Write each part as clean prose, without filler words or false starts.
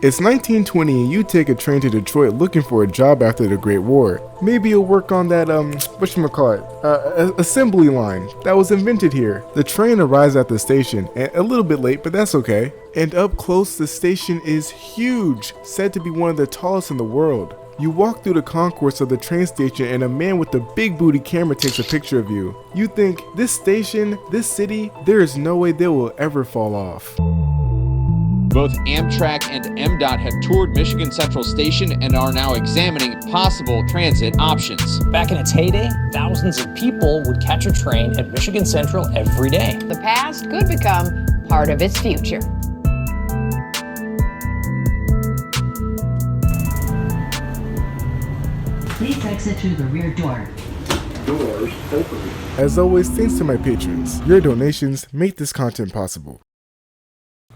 It's 1920 and you take a train to Detroit looking for a job after the Great War. Maybe you'll work on that, assembly line that was invented here. The train arrives at the station, and a little bit late, but that's okay. And up close, the station is huge, said to be one of the tallest in the world. You walk through the concourse of the train station and a man with a big booty camera takes a picture of you. You think, this station, this city, there is no way they will ever fall off. Both Amtrak and MDOT have toured Michigan Central Station and are now examining possible transit options. Back in its heyday, thousands of people would catch a train at Michigan Central every day. The past could become part of its future. Please exit through the rear door. Doors open. As always, thanks to my patrons. Your donations make this content possible.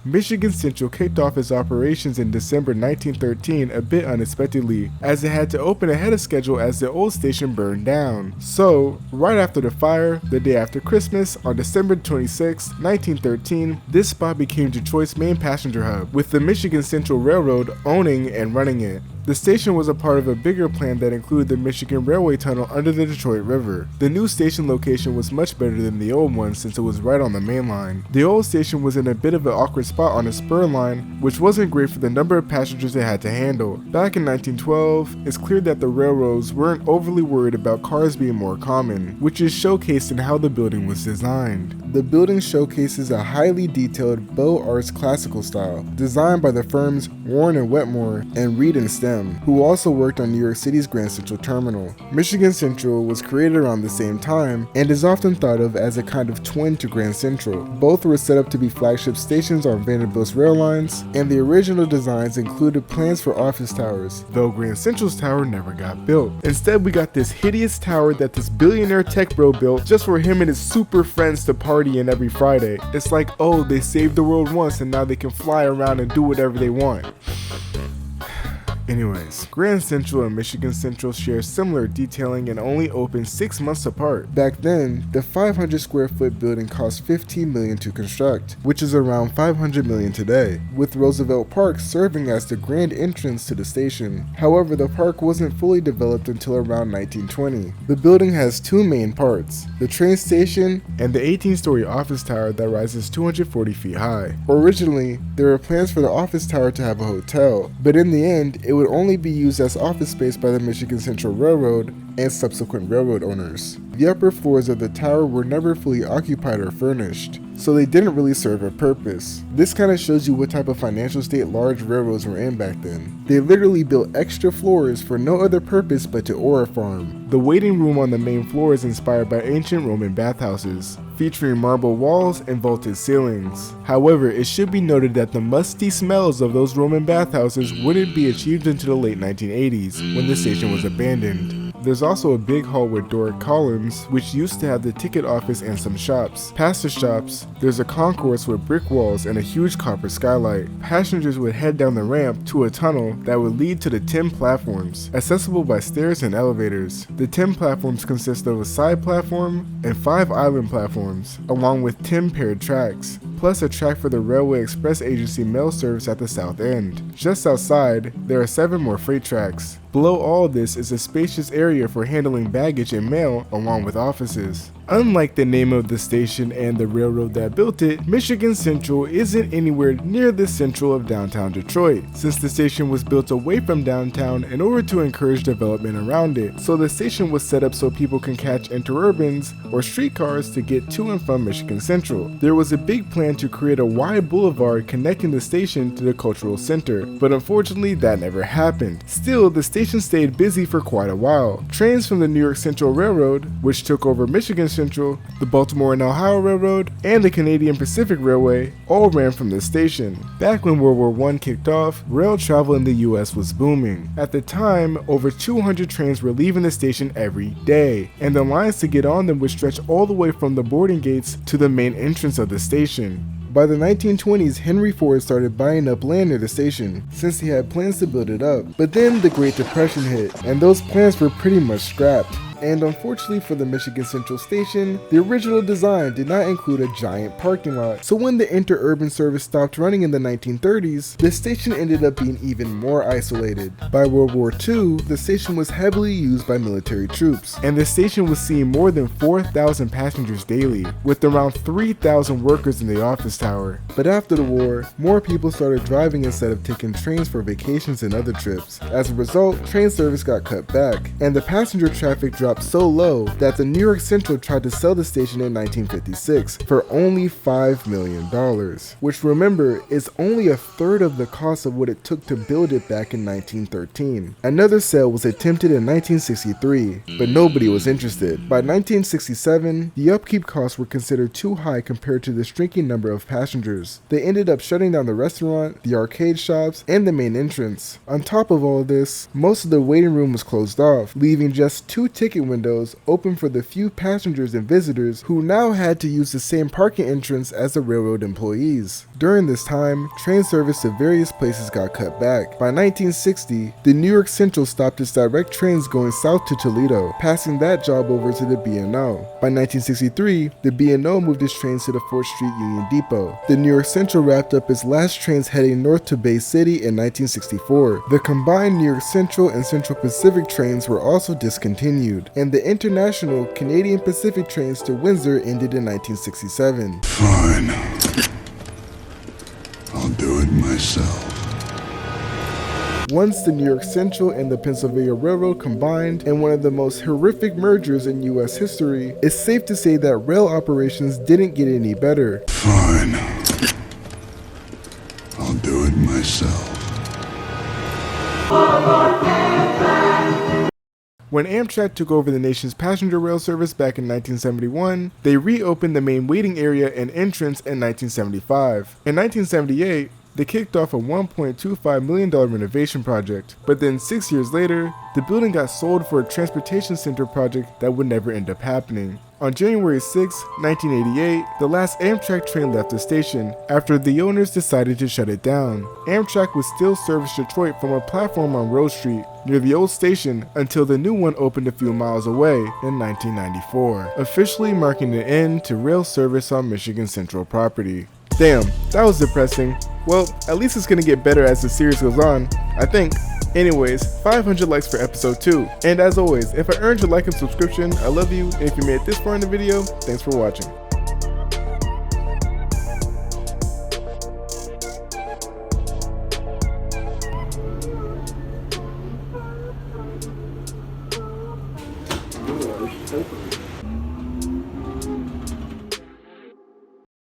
Michigan Central kicked off its operations in December 1913 a bit unexpectedly, as it had to open ahead of schedule as the old station burned down. So, right after the fire, the day after Christmas, on December 26, 1913, this spot became Detroit's main passenger hub, with the Michigan Central Railroad owning and running it. The station was a part of a bigger plan that included the Michigan Railway Tunnel under the Detroit River. The new station location was much better than the old one since it was right on the main line. The old station was in a bit of an awkward spot on a spur line, which wasn't great for the number of passengers it had to handle. Back in 1912, it's clear that the railroads weren't overly worried about cars being more common, which is showcased in how the building was designed. The building showcases a highly detailed Beaux Arts classical style, designed by the firms Warren and Wetmore and Reed and Stem, who also worked on New York City's Grand Central Terminal. Michigan Central was created around the same time and is often thought of as a kind of twin to Grand Central. Both were set up to be flagship stations on Vanderbilt's rail lines, and the original designs included plans for office towers, though Grand Central's tower never got built. Instead, we got this hideous tower that this billionaire tech bro built just for him and his super friends to party in every Friday. It's like, oh, they saved the world once and now they can fly around and do whatever they want. Anyways, Grand Central and Michigan Central share similar detailing and only opened 6 months apart. Back then, the 500 square foot building cost $15 million to construct, which is around $500 million today, with Roosevelt Park serving as the grand entrance to the station. However, the park wasn't fully developed until around 1920. The building has two main parts, the train station and the 18-story office tower that rises 240 feet high. Originally, there were plans for the office tower to have a hotel, but in the end, it would only be used as office space by the Michigan Central Railroad and subsequent railroad owners. The upper floors of the tower were never fully occupied or furnished, so they didn't really serve a purpose. This kind of shows you what type of financial state large railroads were in back then. They literally built extra floors for no other purpose but to ore farm. The waiting room on the main floor is inspired by ancient Roman bathhouses, featuring marble walls and vaulted ceilings. However, it should be noted that the musty smells of those Roman bathhouses wouldn't be achieved until the late 1980s, when the station was abandoned. There's also a big hall with Doric columns, which used to have the ticket office and some shops. Past the shops, there's a concourse with brick walls and a huge copper skylight. Passengers would head down the ramp to a tunnel that would lead to the 10 platforms, accessible by stairs and elevators. The 10 platforms consist of a side platform and 5 island platforms, along with 10 paired tracks, plus a track for the Railway Express Agency mail service at the south end. Just outside, there are 7 more freight tracks. Below all this is a spacious area for handling baggage and mail, along with offices. Unlike the name of the station and the railroad that built it, Michigan Central isn't anywhere near the central of downtown Detroit, since the station was built away from downtown in order to encourage development around it. So the station was set up so people can catch interurbans or streetcars to get to and from Michigan Central. There was a big plan to create a wide boulevard connecting the station to the cultural center, but unfortunately that never happened. Still, the station stayed busy for quite a while. Trains from the New York Central Railroad, which took over Michigan Central, the Baltimore and Ohio Railroad, and the Canadian Pacific Railway all ran from this station. Back when World War I kicked off, rail travel in the US was booming. At the time, over 200 trains were leaving the station every day, and the lines to get on them would stretch all the way from the boarding gates to the main entrance of the station. By the 1920s, Henry Ford started buying up land near the station, since he had plans to build it up. But then the Great Depression hit, and those plans were pretty much scrapped. And unfortunately for the Michigan Central Station, the original design did not include a giant parking lot. So when the interurban service stopped running in the 1930s, the station ended up being even more isolated. By World War II, the station was heavily used by military troops, and the station was seeing more than 4,000 passengers daily, with around 3,000 workers in the office tower. But after the war, more people started driving instead of taking trains for vacations and other trips. As a result, train service got cut back, and the passenger traffic dropped so low that the New York Central tried to sell the station in 1956 for only $5 million, which, remember, is only a third of the cost of what it took to build it back in 1913. Another sale was attempted in 1963, but nobody was interested. By 1967, the upkeep costs were considered too high compared to the shrinking number of passengers. They ended up shutting down the restaurant, the arcade shops, and the main entrance. On top of all this, most of the waiting room was closed off, leaving just 2 ticket windows open for the few passengers and visitors who now had to use the same parking entrance as the railroad employees. During this time, train service to various places got cut back. By 1960, the New York Central stopped its direct trains going south to Toledo, passing that job over to the B&O. By 1963, the B&O moved its trains to the 4th Street Union Depot. The New York Central wrapped up its last trains heading north to Bay City in 1964. The combined New York Central and Central Pacific trains were also discontinued, and the international Canadian Pacific trains to Windsor ended in 1967. Fine. I'll do it myself. Once the New York Central and the Pennsylvania Railroad combined in one of the most horrific mergers in US history, it's safe to say that rail operations didn't get any better. Fine. I'll do it myself. When Amtrak took over the nation's passenger rail service back in 1971, they reopened the main waiting area and entrance in 1975. In 1978, they kicked off a $1.25 million renovation project, but then 6 years later, the building got sold for a transportation center project that would never end up happening. On January 6, 1988, the last Amtrak train left the station after the owners decided to shut it down. Amtrak would still service Detroit from a platform on Rose Street near the old station until the new one opened a few miles away in 1994, officially marking the end to rail service on Michigan Central property. Damn, that was depressing. Well, at least it's gonna get better as the series goes on, I think. Anyways, 500 likes for episode 2. And as always, if I earned your like and subscription, I love you, and if you made it this far in the video, thanks for watching.